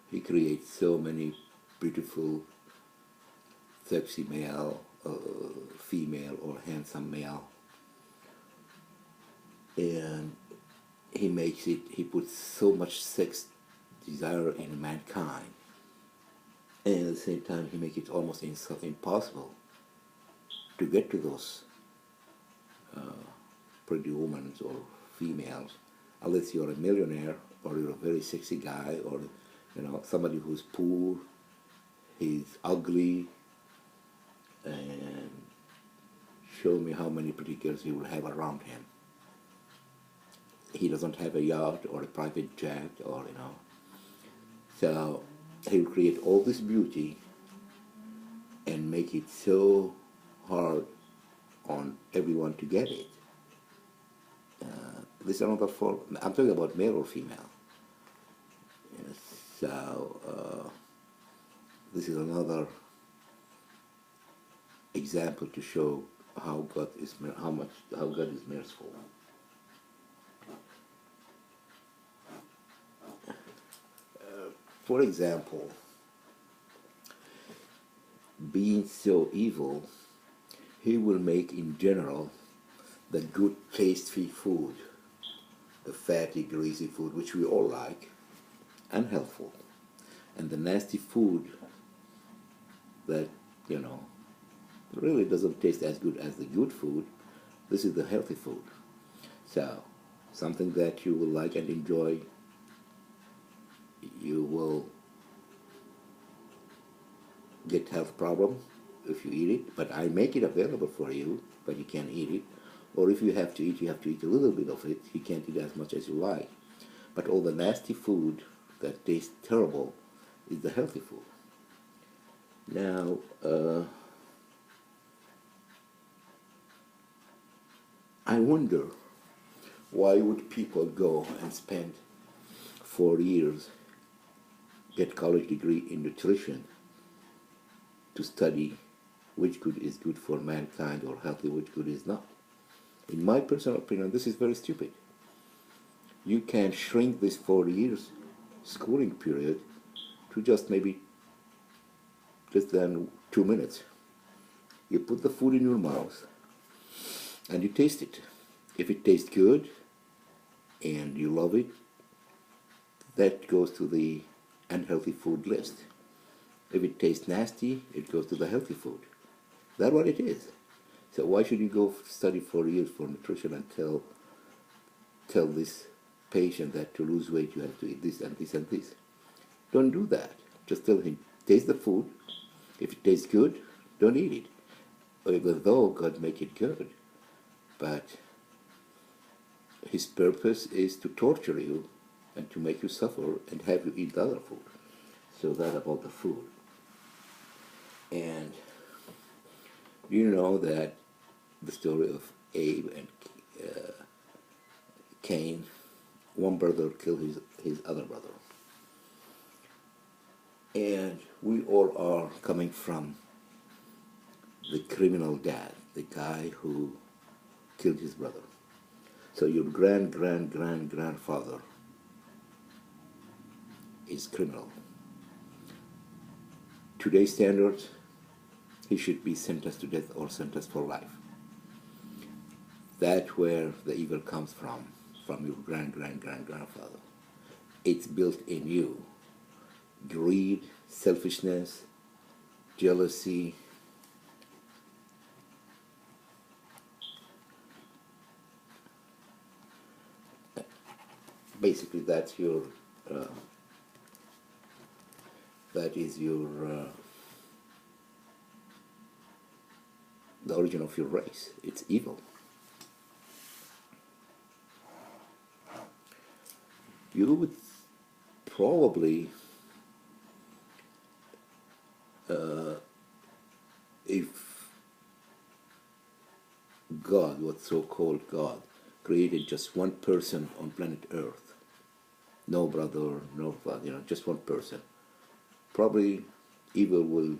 He creates so many beautiful, sexy male, female, or handsome male, and he puts so much sex desire in mankind, and at the same time he makes it almost impossible to get to those pretty women or females, unless you're a millionaire or you're a very sexy guy, or somebody who's poor, he's ugly, and show me how many pretty girls he will have around him. He doesn't have a yacht or a private jet, or so he will create all this beauty and make it so hard on everyone to get it. This is another form. I'm talking about male or female. Yes, so this is another example to show how God is merciful. For example, being so evil, he will make in general the good tasty food, the fatty, greasy food, which we all like, unhealthful, and the nasty food that, really doesn't taste as good as the good food. This is the healthy food. So, something that you will like and enjoy, you will get health problem if you eat it, but I make it available for you, but you can't eat it. Or if you have to eat a little bit of it. You can't eat as much as you like. But all the nasty food that tastes terrible is the healthy food. Now, I wonder, why would people go and spend 4 years, get college degree in nutrition, to study which good is good for mankind or healthy, which good is not? In my personal opinion, this is very stupid. You can shrink this 4 years schooling period to just maybe less than 2 minutes. You put the food in your mouth and you taste it. If it tastes good and you love it, that goes to the unhealthy food list. If it tastes nasty, it goes to the healthy food. That's what it is. So why should you go study 4 years for nutrition and tell this patient that to lose weight you have to eat this and this and this? Don't do that. Just tell him, taste the food. If it tastes good, don't eat it. Even though God make it good, but his purpose is to torture you and to make you suffer and have you eat the other food. So that about the food. And you know that the story of Abe and Cain, one brother killed his other brother. And we all are coming from the criminal dad, the guy who killed his brother. So your grandfather is criminal. Today's standards, he should be sentenced to death or sentenced for life. That's where the evil comes from your grandfather. It's built in you. Greed, selfishness, jealousy. Basically, that is the origin of your race. It's evil. You would probably, if God, what so-called God, created just one person on planet Earth, no brother, no father, just one person, probably evil will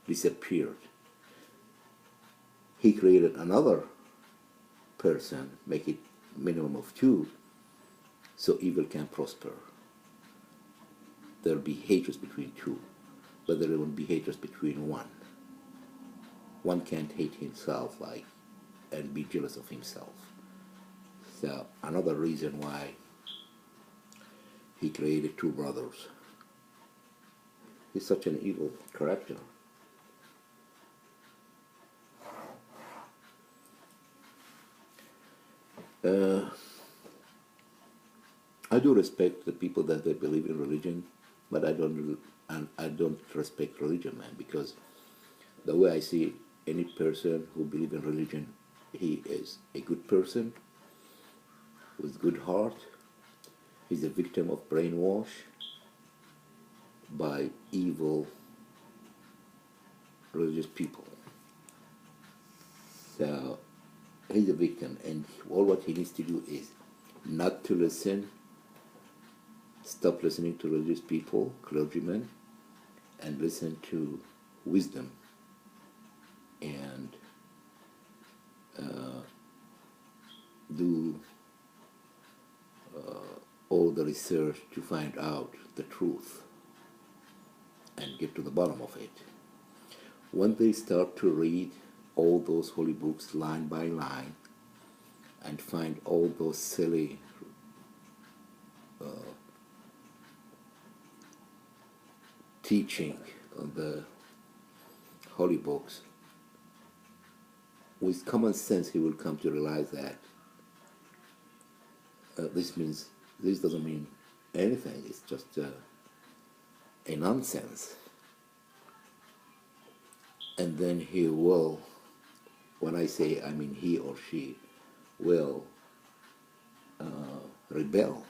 disappear. He created another person, make it minimum of 2, so evil can prosper. there'll be hatred between two, but there won't be hatred between one. One can't hate himself like and be jealous of himself. So another reason why he created two brothers. He's such an evil character. I do respect the people that they believe in religion, but I don't respect religion, man, because the way I see it, any person who believes in religion, he is a good person with good heart. He's a victim of brainwash by evil religious people. So he's a victim, and all what he needs to do is not to listen, stop listening to religious people, clergymen, and listen to wisdom and do all the research to find out the truth and get to the bottom of it. When they start to read all those holy books line by line and find all those silly teaching on the holy books, with common sense he will come to realize that this doesn't mean anything. It's just a nonsense. And then he will, when I say I mean he or she, will rebel,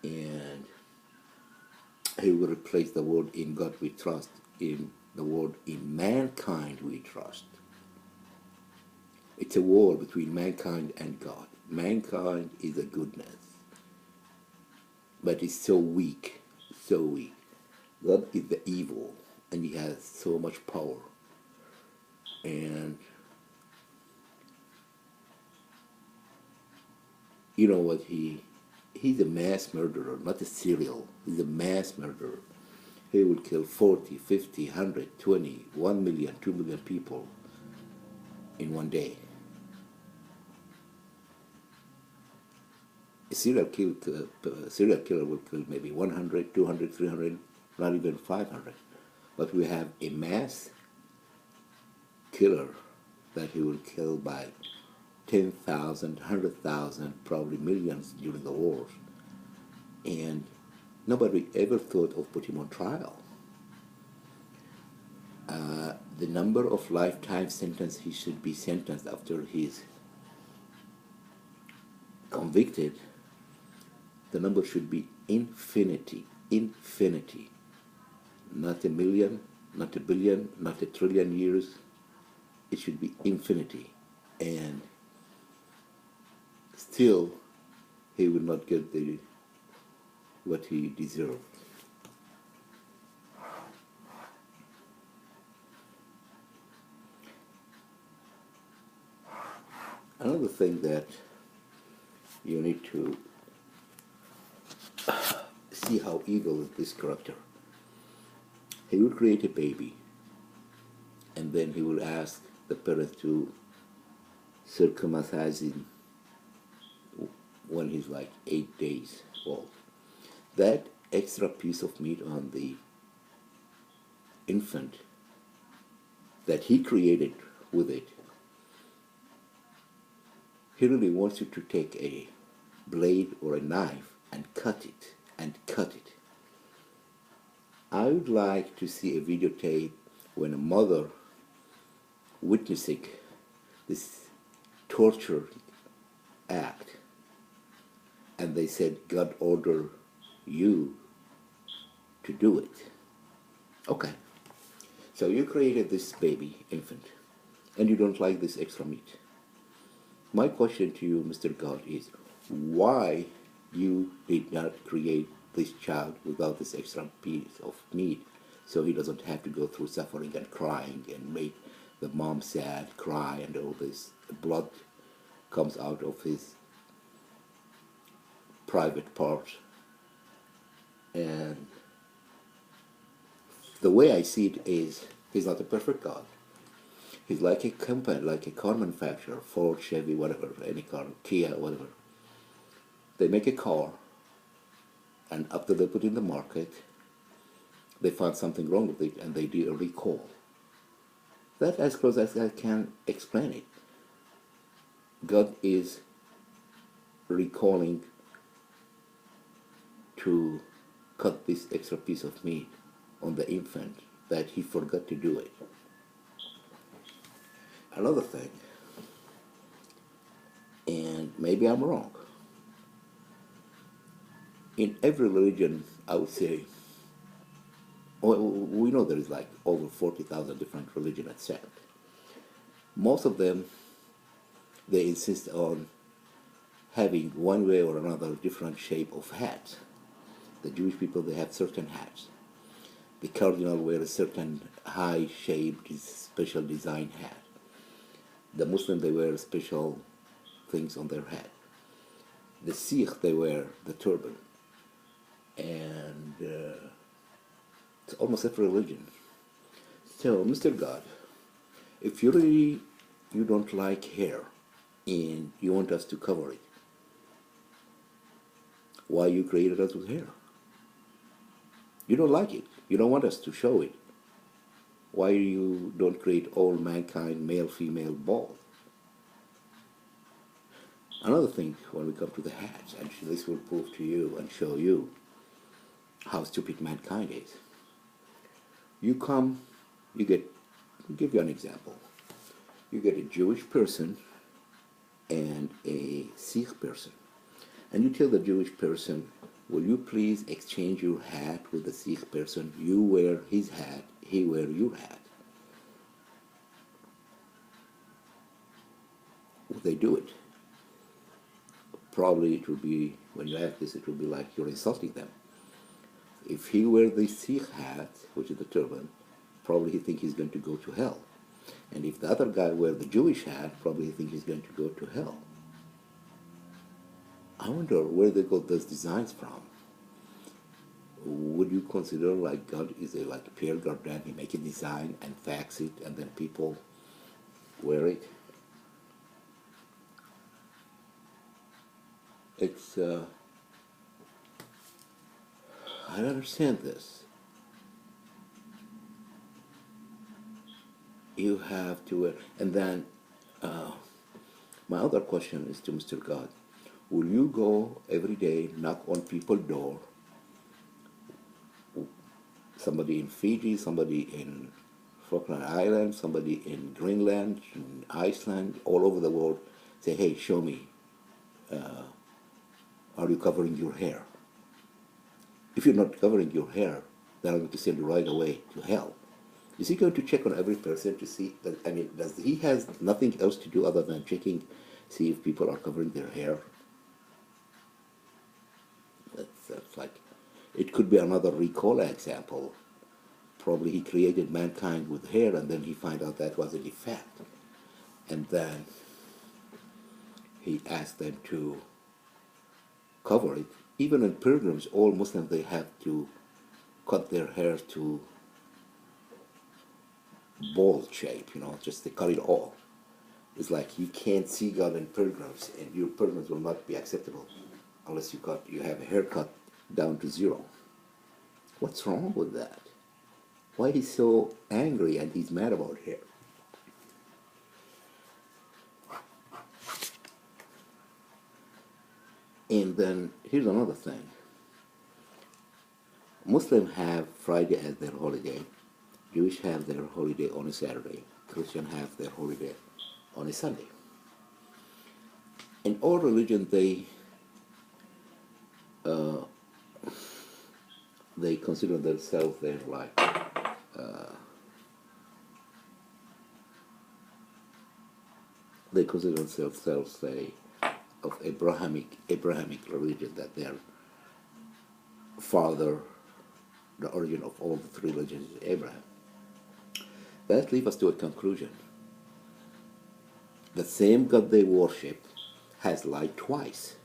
and he will replace the word "in God we trust" in the word "in mankind we trust." It's a war between mankind and God. Mankind is a goodness, but it's so weak, so weak. God is the evil, and he has so much power. And you know what, he's a mass murderer, not a serial. He's a mass murderer. He will kill 40, 50, 100, 20, 1 million, 2 million people in one day. A serial killer will kill maybe 100, 200, 300, not even 500. But we have a mass killer that he will kill by 10,000, 100,000, probably millions during the wars. And nobody ever thought of putting him on trial. The number of lifetime sentence he should be sentenced after he's convicted, the number should be infinity, infinity. Not a million, not a billion, not a trillion years. It should be infinity. And still, he will not get what he deserved. Another thing that you need to see how evil is this character. He will create a baby, and then he will ask the parents to circumcise him when he's like 8 days old. That extra piece of meat on the infant that he created with it, he really wants you to take a blade or a knife and cut it, and cut it. I would like to see a videotape when a mother witnessing this torture act, and they said, God ordered you to do it. Okay, so you created this baby infant, and you don't like this extra meat. My question to you, Mr. God, is why you did not create this child without this extra piece of meat, so he doesn't have to go through suffering and crying and make the mom sad, cry, and all this blood comes out of his private parts. And the way I see it is, he's not a perfect God. He's like a company, like a car manufacturer, Ford, Chevy, whatever, any car, Kia, whatever. They make a car, and after they put it in the market, they find something wrong with it, and they do a recall. That's as close as I can explain it. God is recalling to cut this extra piece of meat on the infant that he forgot to do it. Another thing, and maybe I'm wrong, in every religion, I would say, we know there is like over 40,000 different religions and sects. Most of them, they insist on having one way or another different shape of hats. The Jewish people, they have certain hats. The cardinal wear a certain high-shaped, special design hat. The Muslim, they wear special things on their head. The Sikh, they wear the turban. And it's almost every religion. So, Mr. God, if you don't like hair and you want us to cover it, why you created us with hair? You don't like it. You don't want us to show it. Why you don't create all mankind, male, female, bald? Another thing, when we come to the hats, and this will prove to you and show you how stupid mankind is. You come, I'll give you an example. You get a Jewish person and a Sikh person. And you tell the Jewish person, will you please exchange your hat with the Sikh person? You wear his hat, he wear your hat. Will they do it? Probably it will be, when you ask this, it will be like you're insulting them. If he wears the Sikh hat, which is the turban, probably he thinks he's going to go to hell. And if the other guy wears the Jewish hat, probably he thinks he's going to go to hell. I wonder where they got those designs from. Would you consider like God is like Pierre Cardin, he make a design and fax it and then people wear it? It's, I don't understand this. You have to wear, and then my other question is to Mr. God. Will you go every day, knock on people's door, somebody in Fiji, somebody in Falkland Islands, somebody in Greenland, in Iceland, all over the world, say, hey, show me, are you covering your hair? If you're not covering your hair, then I'm going to send you right away to hell. Is he going to check on every person to see, that, I mean, does he has nothing else to do other than checking, see if people are covering their hair? That's like, it could be another recall example. Probably he created mankind with hair and then he found out that was a defect. And then he asked them to cover it. Even in pilgrims, all Muslims, they have to cut their hair to bald shape, just they cut it all. It's like you can't see God in pilgrims, and your pilgrims will not be acceptable unless you have a haircut down to zero. What's wrong with that? Why he's so angry and he's mad about hair? And then here's another thing. Muslims have Friday as their holiday. Jewish have their holiday on a Saturday. Christians have their holiday on a Sunday. In all religions, they consider themselves they're like they consider themselves say of Abrahamic religion, that their father, the origin of all the three religions, is Abraham. That leads us to a conclusion. The same God they worship has lied twice.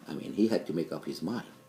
I mean, he had to make up his mind.